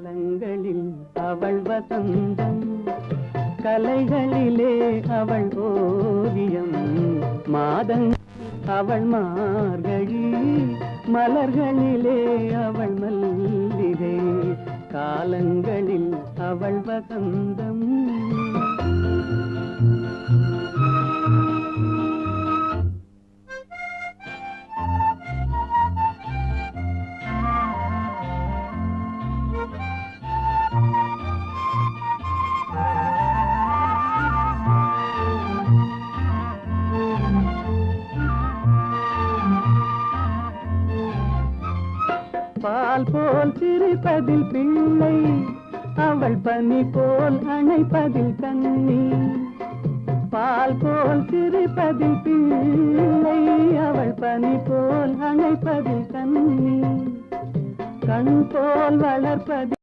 காலங்களில் அவள் வசந்தம், கலைகளிலே அவள் ஓவியம், மாதங்கள் அவள் மார்கழி, மலர்களிலே அவள் மல்லிகை, காலங்களில் அவள் வசந்தம். பால் போல் சிரிப்பதில் பிள்ளை, அவள் பனி போல் அணைப்பதில் கண்ணி. பால் போல் சிரிப்பதில் பிள்ளை, அவள் பனி போல் அணைப்பதில் கண்ணி. கண் போல் வளர்ப்பதில்